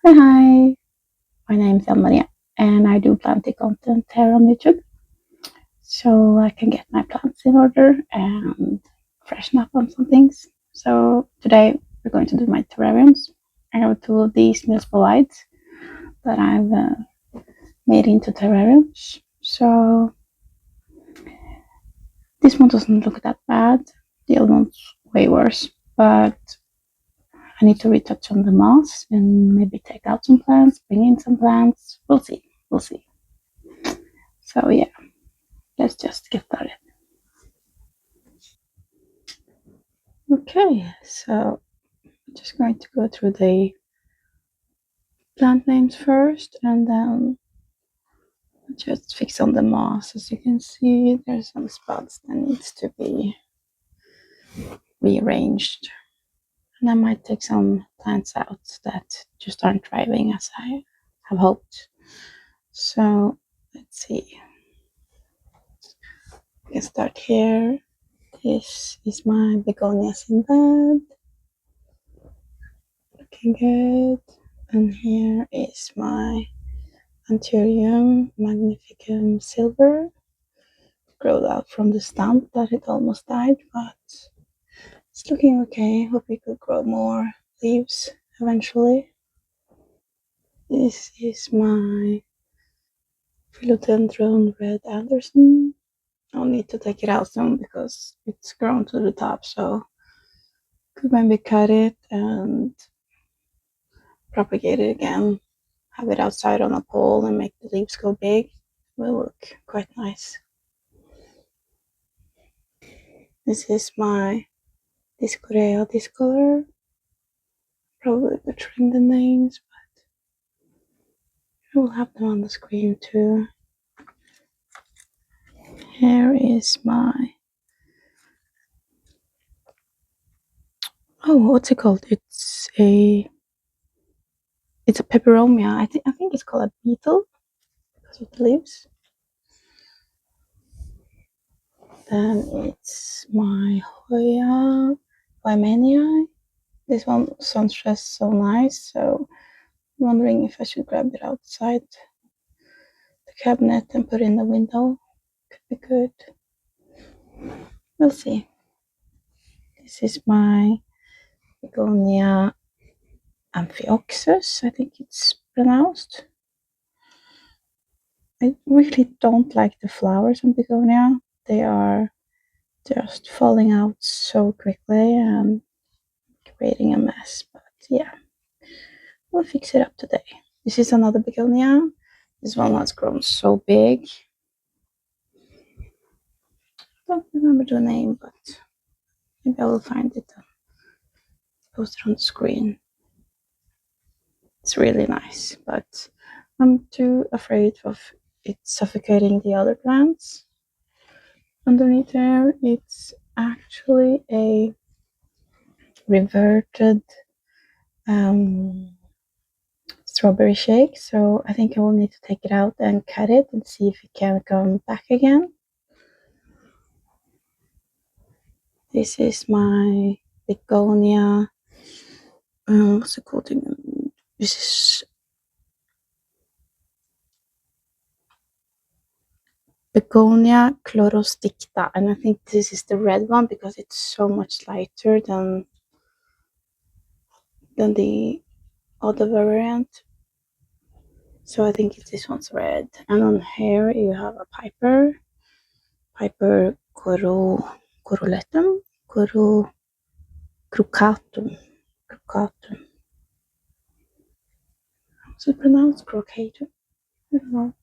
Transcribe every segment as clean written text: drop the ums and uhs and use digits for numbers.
Hi, my name is Maria and I do planting content here on YouTube so I can get my plants in order and freshen up on some things. So today we're going to do my terrariums. I have two of these Milsbo lights that I've made into terrariums. So this one doesn't look that bad. The other one's way worse, but I need to retouch on the moss and maybe take out some plants, bring in some plants. We'll see. We'll see. So yeah, let's just get started. Okay, so I'm just going to go through the plant names first and then just fix on the moss. As you can see, there's some spots that needs to be rearranged. And I might take some plants out that just aren't thriving as I have hoped. So let's see. I can start here. This is my begonias in bed. Looking good. And here is my Terrarium magnificum silver. Growed out from the stump that it almost died, but it's looking okay. Hope it could grow more leaves eventually. This is my philodendron red Anderson. I'll need to take it out soon because it's grown to the top, so could maybe cut it and propagate it again. Have it outside on a pole and make the leaves go big. Will look quite nice. This is my Discorea discolor. Probably butchering the names, but I will have them on the screen too. Here is my what's it called? It's a peperomia. I think it's called a beetle because of the leaves. Then it's my Hoya Vimania. This one sounds just so nice, so I'm wondering if I should grab it outside the cabinet and put it in the window. Could be good. We'll see. This is my begonia Amphioxus, I think it's pronounced. I really don't like the flowers on begonia. They are just falling out so quickly and creating a mess. But yeah, we'll fix it up today. This is another begonia. This one has grown so big. I don't remember the name, but maybe I will find it and post it on the screen. It's really nice, but I'm too afraid of it suffocating the other plants. Underneath there, it's actually a reverted strawberry shake, so I think I will need to take it out and cut it and see if it can come back again. This is my begonia. What's it called again? This is begonia chlorosticta, and I think this is the red one because it's so much lighter than the other variant. So I think this one's red. And on here you have a Piper coroletum, crucatum. How's it pronounced? Crocatum? I don't know.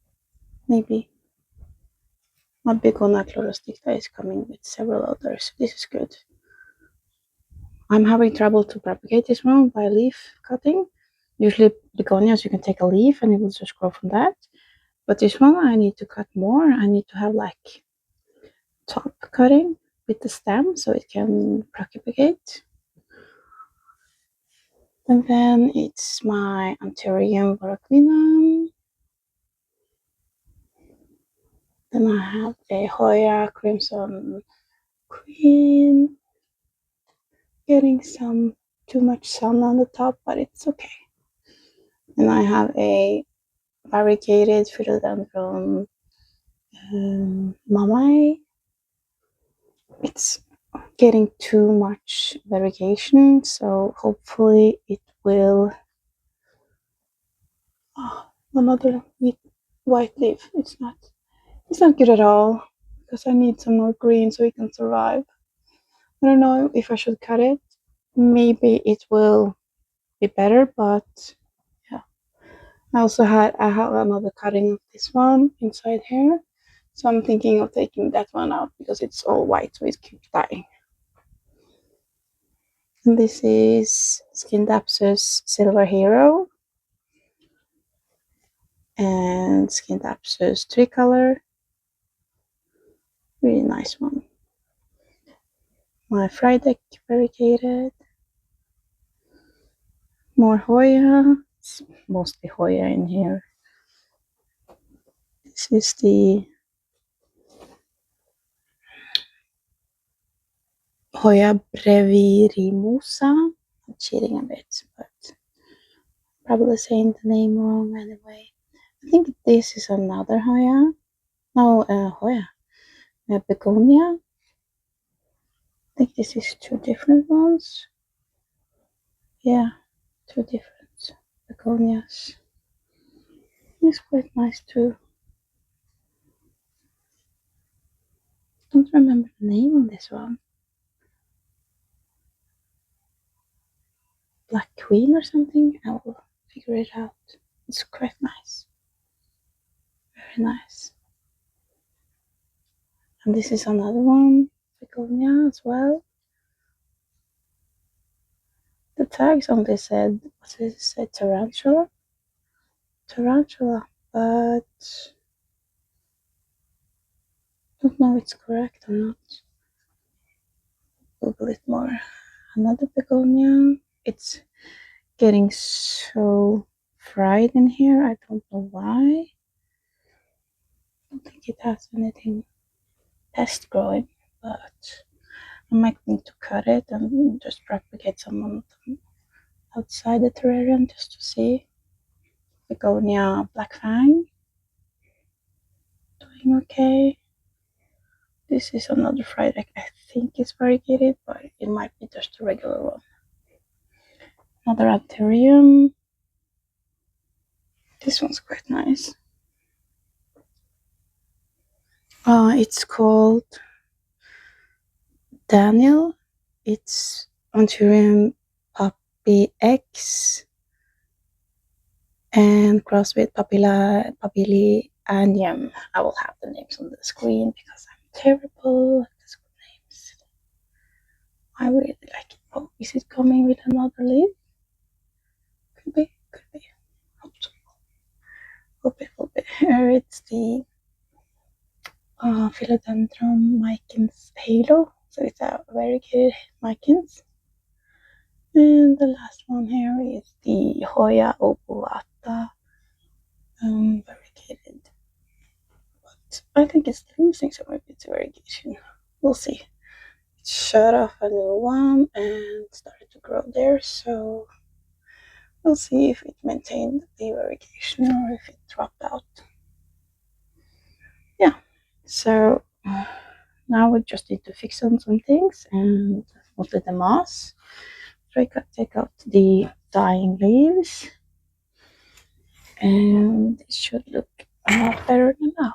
Maybe. My Begonia chlorosticta is coming with several others. This is good. I'm having trouble to propagate this one by leaf cutting. Usually begonias you can take a leaf and it will just grow from that. But this one I need to cut more. I need to have like top cutting with the stem so it can propagate. And then it's my Terrarium Boraclinum. Then I have a Hoya Crimson Queen. Getting some too much sun on the top, but it's okay. And I have a variegated philodendron mamae. It's getting too much variegation, so hopefully it will. Oh, another white leaf. It's not good at all because I need some more green so it can survive. I don't know if I should cut it. Maybe it will be better, but yeah. I have another cutting of this one inside here. So I'm thinking of taking that one out because it's all white, so it keeps dying. And this is Skindapsus Silver Hero and Skindapsus Tricolor. Really nice one. My Frydek variegated. More Hoya. It's mostly Hoya in here. This is the Hoya brevirimosa. I'm cheating a bit, but probably saying the name wrong anyway. I think this is another Hoya. No, Hoya. Begonia. I think this is two different ones. Yeah, two different begonias. It's quite nice too. Don't remember the name on this one. Black Queen or something. I will figure it out. It's quite nice. Very nice. And this is another one, begonia as well. The tags on this said, what does it say? Tarantula? Tarantula, but I don't know if it's correct or not. Google it more. Another begonia. It's getting so fried in here. I don't know why. I don't think it has anything pest growing, but I might need to cut it and just propagate some of them outside the terrarium just to see. Begonia Black Fang. Doing okay. This is another Frydek. I think it's variegated, but it might be just a regular one. Another Terrarium. This one's quite nice. It's called Daniel. It's Anthurium Puppy X and crossed with Papillianium. I will have the names on the screen because I'm terrible at the school names. I really like it. Oh, is it coming with another leaf? Could be. Hope so. Hope it. Here it's the Philodendron Micans Halo. So it's a variegated Micans. And the last one here is the Hoya Obulata variegated. But I think it's losing some of its variegation. We'll see. It shut off a new one and started to grow there, so we'll see if it maintained the variegation or if it dropped out. Yeah, so now we just need to fix on some things and mostly the moss. Take out the dying leaves and it should look a lot better than now.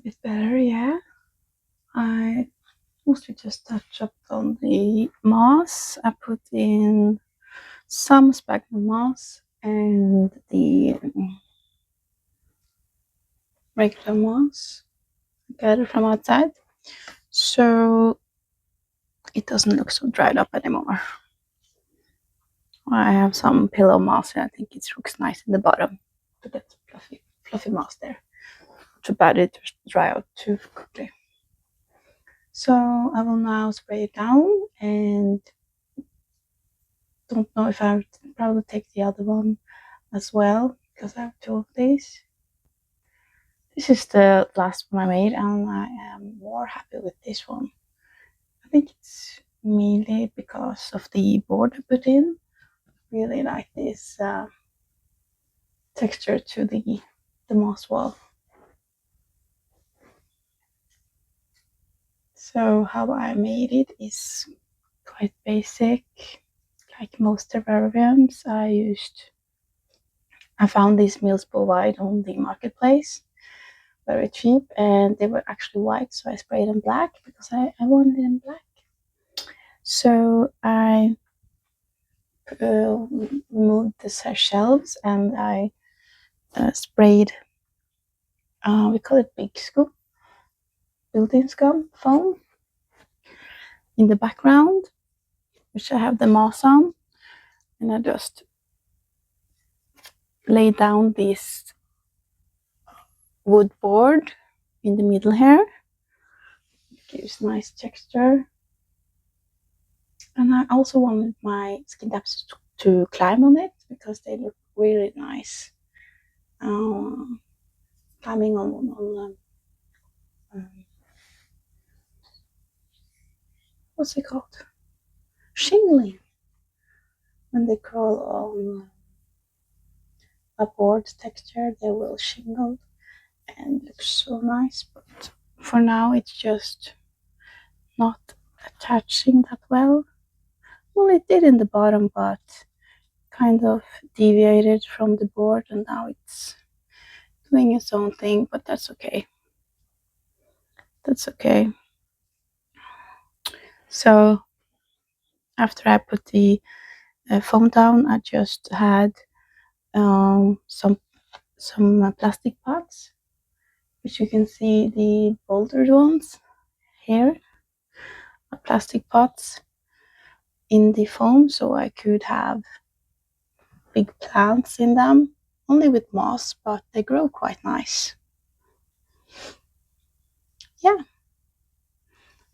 bit better, yeah. I mostly just touch up on the moss. I put in some sphagnum moss and the regular moss gathered from outside, so it doesn't look so dried up anymore. I have some pillow moss and I think it looks nice in the bottom to get fluffy moss there. Too bad it dry out too quickly. So I will now spray it down, and don't know if I would probably take the other one as well because I have two of these. This is the last one I made and I am more happy with this one. I think it's mainly because of the board I put in. Really like this texture to the moss wall. So how I made it is quite basic. Like most terrariums, I found these Milsbo white on the marketplace, very cheap, and they were actually white, so I sprayed them black because I wanted them black. So I removed the shelves and I sprayed, we call it big scum, built-in scum foam in the background, which I have the moss on, and I just lay down this wood board in the middle here. It gives nice texture. And I also wanted my skin taps to climb on it because they look really nice. Climbing on what's it called? Shingling. When they crawl on a board texture, they will shingle and look so nice. But for now, it's just not attaching that well. Well, it did in the bottom, but kind of deviated from the board, and now it's doing its own thing. But that's okay. That's okay. So after I put the foam down, I just had some plastic pots, which you can see the bolder ones here, plastic pots in the foam, so I could have big plants in them, only with moss, but they grow quite nice. Yeah,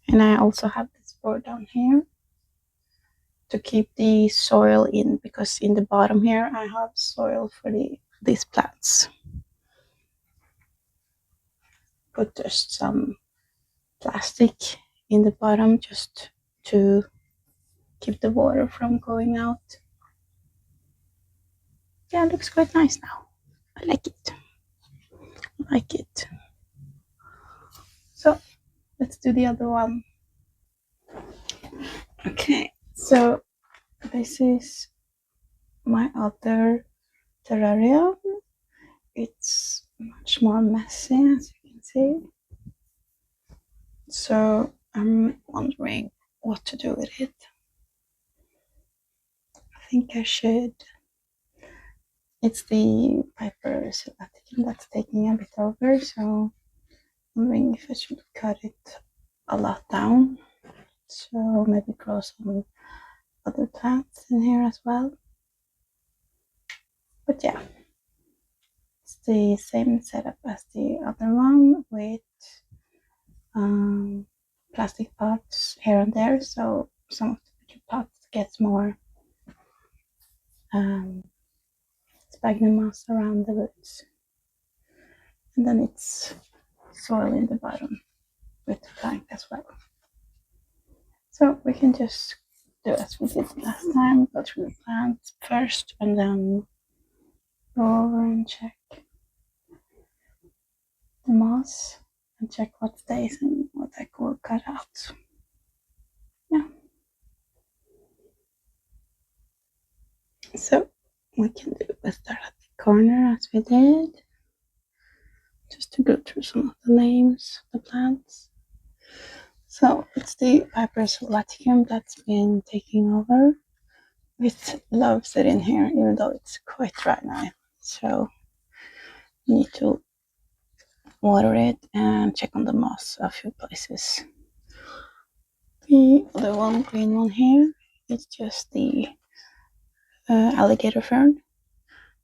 and I also have this board down here to keep the soil in, because in the bottom here I have soil for these plants. Put just some plastic in the bottom just to keep the water from going out. Yeah, it looks quite nice now. I like it. I like it. So let's do the other one. Okay, so this is my other terrarium. It's much more messy, as you can see. So I'm wondering what to do with it. I think I should. It's the Piper Sylvaticum that's taking a bit over, so I'm wondering if I should cut it a lot down. So maybe grow some other plants in here as well. But yeah, it's the same setup as the other one with plastic pots here and there, so some of the bigger pots gets more sphagnum moss around the roots, and then it's soil in the bottom with the plank as well. So we can just do as we did last time, go through the plants first and then go over and check the moss and check what stays and what I could cut out. Yeah. So we can do, we start at the corner as we did. just to go through some of the names of the plants. So it's the Piper Solatium that's been taking over with loves it in here, even though it's quite dry now. So you need to water it and check on the moss a few places. The other one, green one here, is just the alligator fern.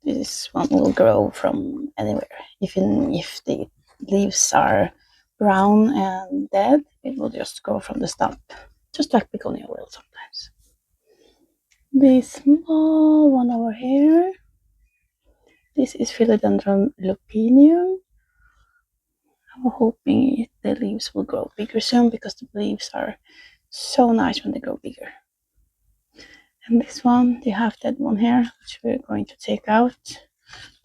This one will grow from anywhere. Even if the leaves are brown and dead, it will just grow from the stump, just like begonia will sometimes. This small one over here, this is Philodendron lupinium. I'm hoping the leaves will grow bigger soon because the leaves are so nice when they grow bigger. And this one, the half-dead one here, which we're going to take out to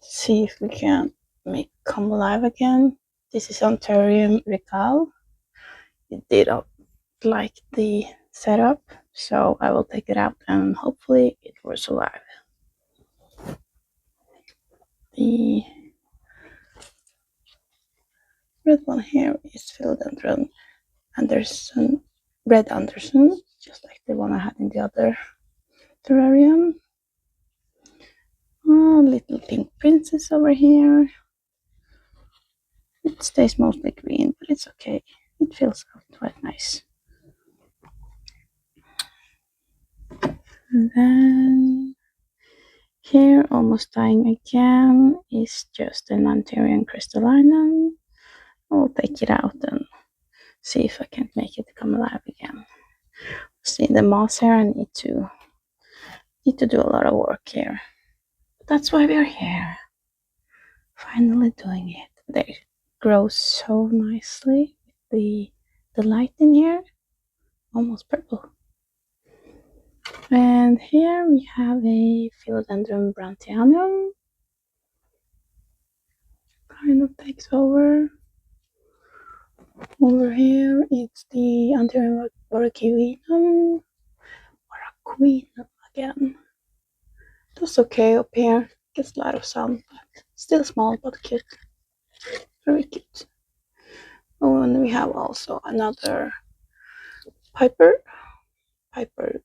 see if we can make come alive again. This is on Terrarium Recal. It did not like the setup, so I will take it out and hopefully it will survive. The red one here is Philodendron Anderson, Red Anderson, just like the one I had in the other terrarium. Oh, little pink princess over here. It stays mostly green, but it's okay. It feels quite nice. And then here, almost dying again, is just an Anthurium crystallinum. I'll take it out and see if I can make it come alive again. See the moss here, I need to do a lot of work here. But that's why we're here. Finally doing it. They grow so nicely with the light in here. Almost purple. And here we have a Philodendron Brandtianum. Kind of takes over. Over here it's the Anthurium Oracuinum. Oracuinum again. It was okay up here. Gets a lot of sun, but still small but cute. Very cute. Oh, and we have also another Piper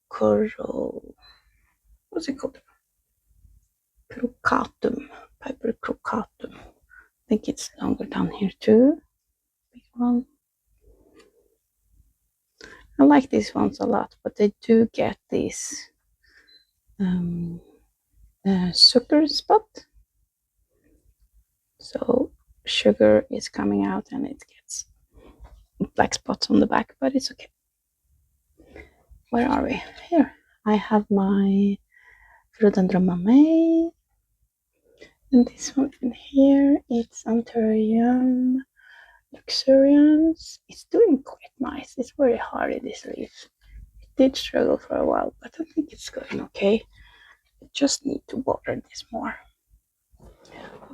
coral. What's it called? Crucatum. Piper crucatum. I think it's longer down here too. Big one. I like these ones a lot, but they do get these sugar spot. So sugar is coming out and it gets black spots on the back, but it's okay. Where are we? Here. I have my Philodendron mammae. And this one in here, it's Anthurium luxurians. It's doing quite nice. It's very hardy, this leaf. It did struggle for a while, but I think it's going okay. I just need to water this more.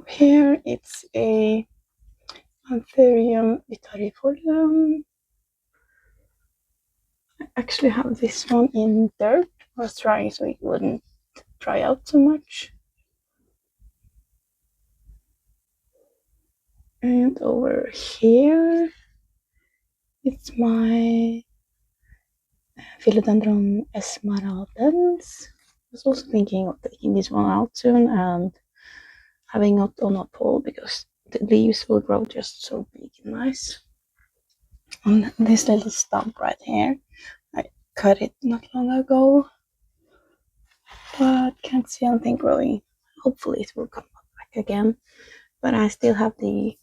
Here it's a Anthurium vitarifolium. I actually have this one in dirt. I was trying so it wouldn't dry out so much. And over here, it's my Philodendron esmeraldens. I was also thinking of taking this one out soon and having it on a pole because the leaves will grow just so big and nice. On this little stump right here, I cut it not long ago, but can't see anything growing. Hopefully it will come back again, but I still have the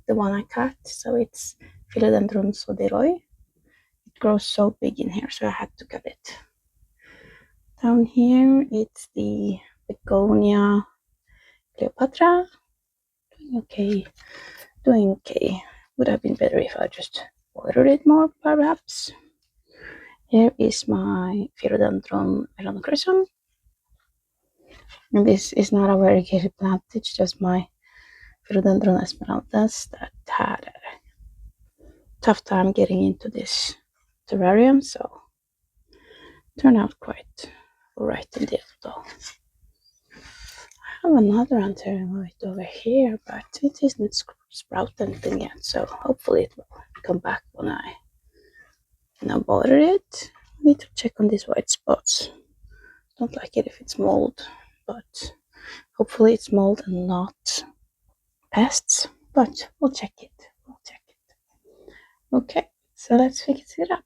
one I cut, so it's Philodendron soderoi. It grows so big in here, so I had to cut it. Down here it's the begonia Cleopatra. Doing okay. Would have been better if I just watered it more, perhaps. Here is my Philodendron melanochrysum. And this is not a variegated plant, it's just my Philodendron esmeraldas that had a tough time getting into this terrarium, so turned out quite alright in the end though. I have another Anthurium over here, but it isn't sprout anything yet, so hopefully it will come back when I water it. Need to check on these white spots. Don't like it if it's mold, but hopefully it's mold and not pests. But we'll check it. Okay, so let's fix it up.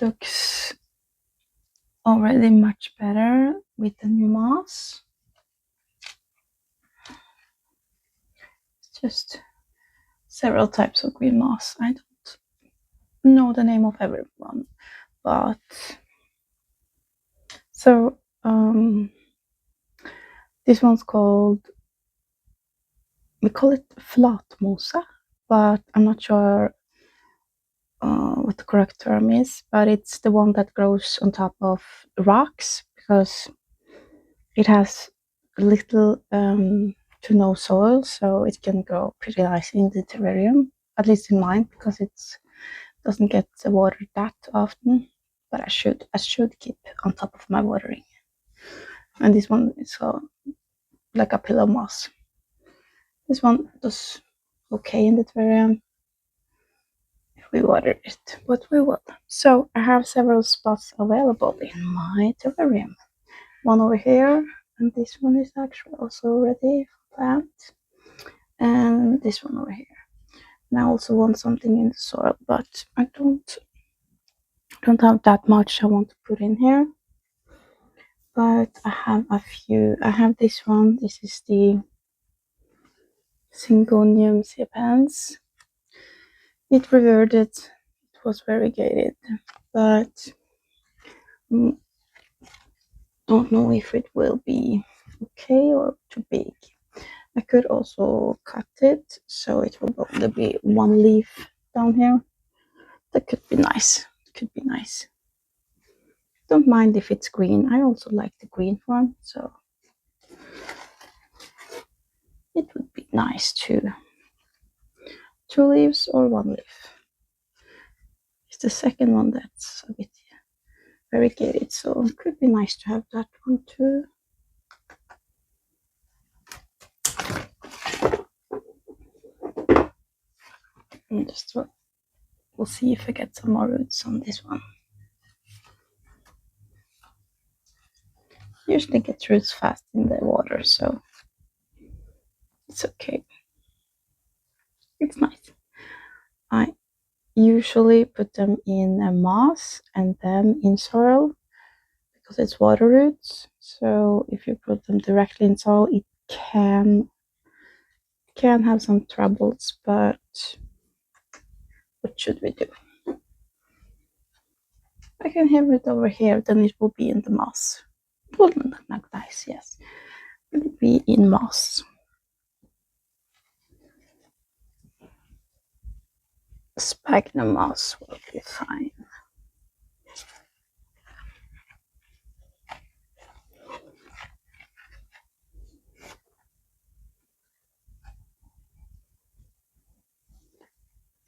looks already much better with the new moss. It's just several types of green moss. I don't know the name of everyone, but so this one's called, we call it flatmosa, but I'm not sure what the correct term is, but it's the one that grows on top of rocks because it has little to no soil, so it can grow pretty nice in the terrarium, at least in mine, because it doesn't get the water that often. But I should keep on top of my watering. And this one is like a pillow moss. This one does okay in the terrarium if we water it, but we will. So I have several spots available in my terrarium. One over here, and this one is actually also ready for plant. And this one over here. And I also want something in the soil, but I don't have that much I want to put in here. But I have a few. I have this one. This is the Syngonium sepens. It reverted. It was variegated, but don't know if it will be okay or too big. I could also cut it so it will only be one leaf down here. That could be nice. Could be nice. Don't mind if it's green. I also like the green form, so it would be nice to 2 leaves or 1 leaf. It's the second one that's a bit variegated, so it could be nice to have that one too. And just we'll see if I get some more roots on this one. Usually gets roots fast in the water, so it's okay. It's nice. I usually put them in a moss and then in soil because it's water roots. So if you put them directly in soil, it can have some troubles, but what should we do? I can have it over here, then it will be in the moss. Well, not nice, yes. Will it be in moss? Sphagnum moss will be fine.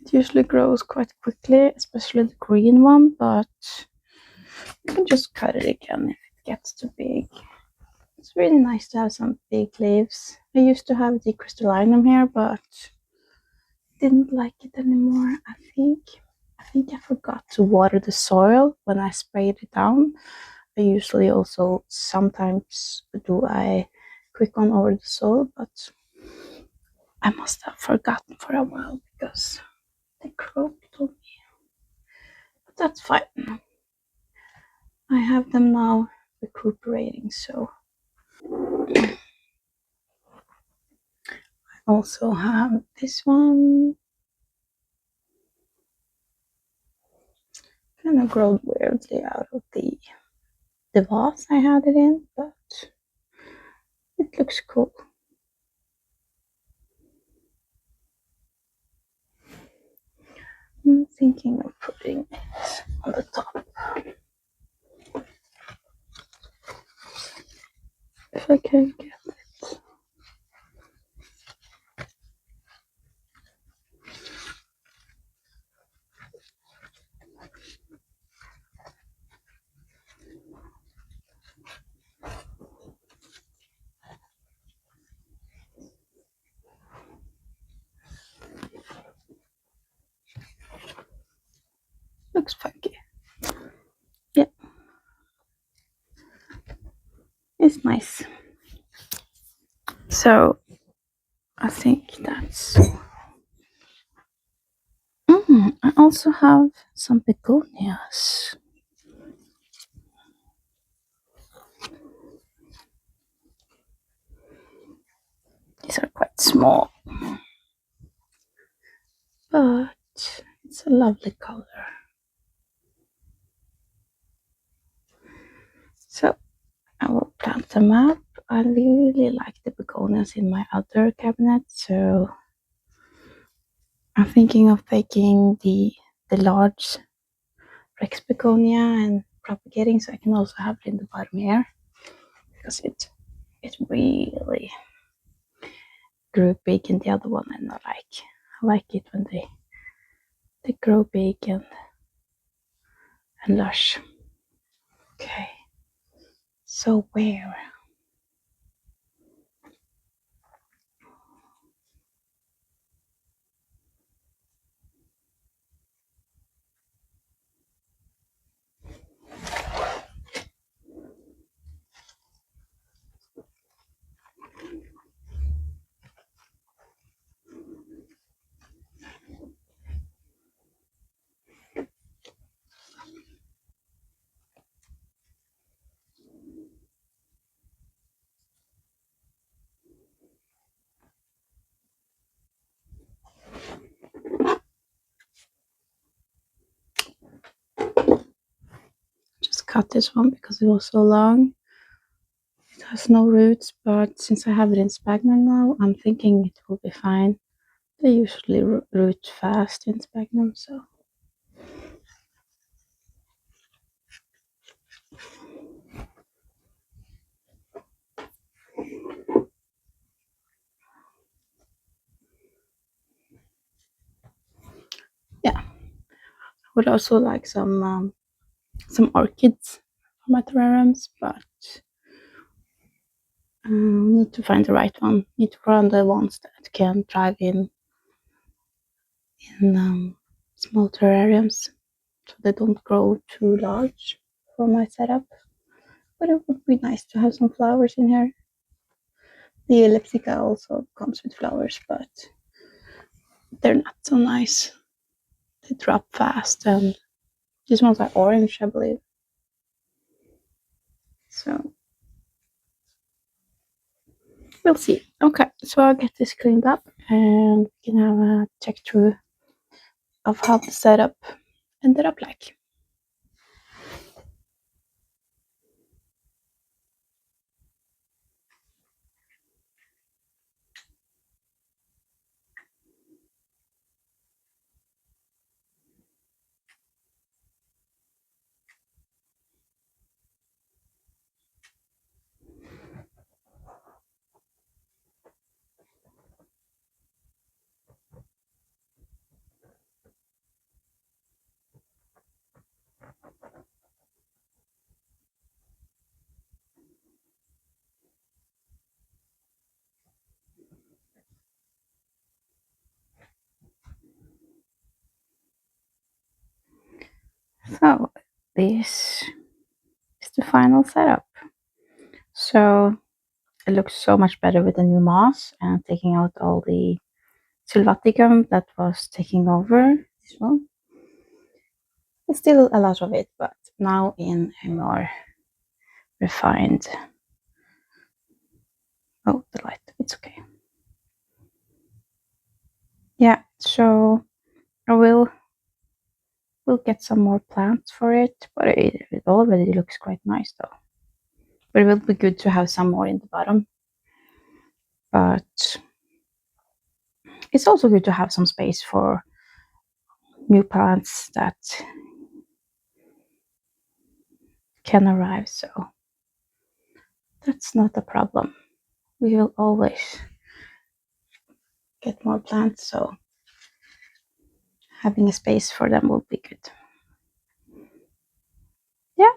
It usually grows quite quickly, especially the green one, but you can just cut it again if it gets too big. It's really nice to have some big leaves. I used to have the crystallinum here, but didn't like it anymore. I think I forgot to water the soil when I sprayed it down. I usually also sometimes do a quick one over the soil, but I must have forgotten for a while because they croaked on me. But that's fine. I have them now recuperating, so I also have this one. Kind of grown weirdly out of the vase I had it in, but it looks cool. I'm thinking of putting it on the top. If I can get it. Looks funky. Yeah. It's nice. So I think that's I also have some begonias. These are quite small, but it's a lovely color. So I will plant them up. I really like the begonias in my other cabinet, so I'm thinking of taking the large Rex begonia and propagating, so I can also have it in the bottom here, because it really grew big in the other one, and I like it when they grow big and lush. Okay, so where? Just cut this one because it was so long. It has no roots, but since I have it in sphagnum now, I'm thinking it will be fine. They usually root fast in sphagnum, so. Yeah, I would also like some orchids for my terrariums, but need to find the right one. Need to find the ones that can thrive in small terrariums, so they don't grow too large for my setup. But it would be nice to have some flowers in here. The elliptica also comes with flowers, but they're not so nice. They drop fast, and these ones are orange, I believe. So we'll see. Okay, so I'll get this cleaned up and we can have a check through of how the setup ended up like. So this is the final setup. So it looks so much better with the new moss and taking out all the sylvaticum that was taking over this one. It's still a lot of it, but now in a more refined. Oh, the light, it's okay. Yeah, so I will get some more plants for it, but it already looks quite nice though. But it will be good to have some more in the bottom. But it's also good to have some space for new plants that can arrive, so that's not a problem. We will always get more plants, so having a space for them will be good. Yeah.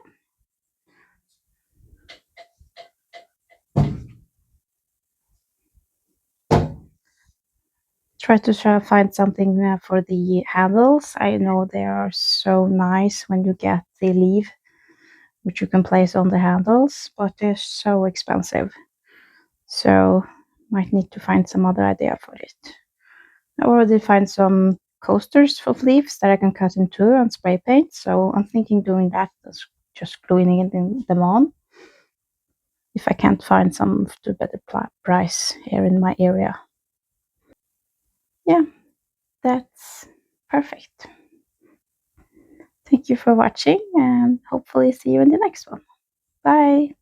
Try to find something for the handles. I know they are so nice when you get the leaf, which you can place on the handles, but they're so expensive. So might need to find some other idea for it. I already find some coasters of leaves that I can cut in two and spray paint. So I'm thinking doing that, just gluing them on. if I can't find some to a better price here in my area. Yeah, that's perfect. Thank you for watching, and hopefully see you in the next one. Bye.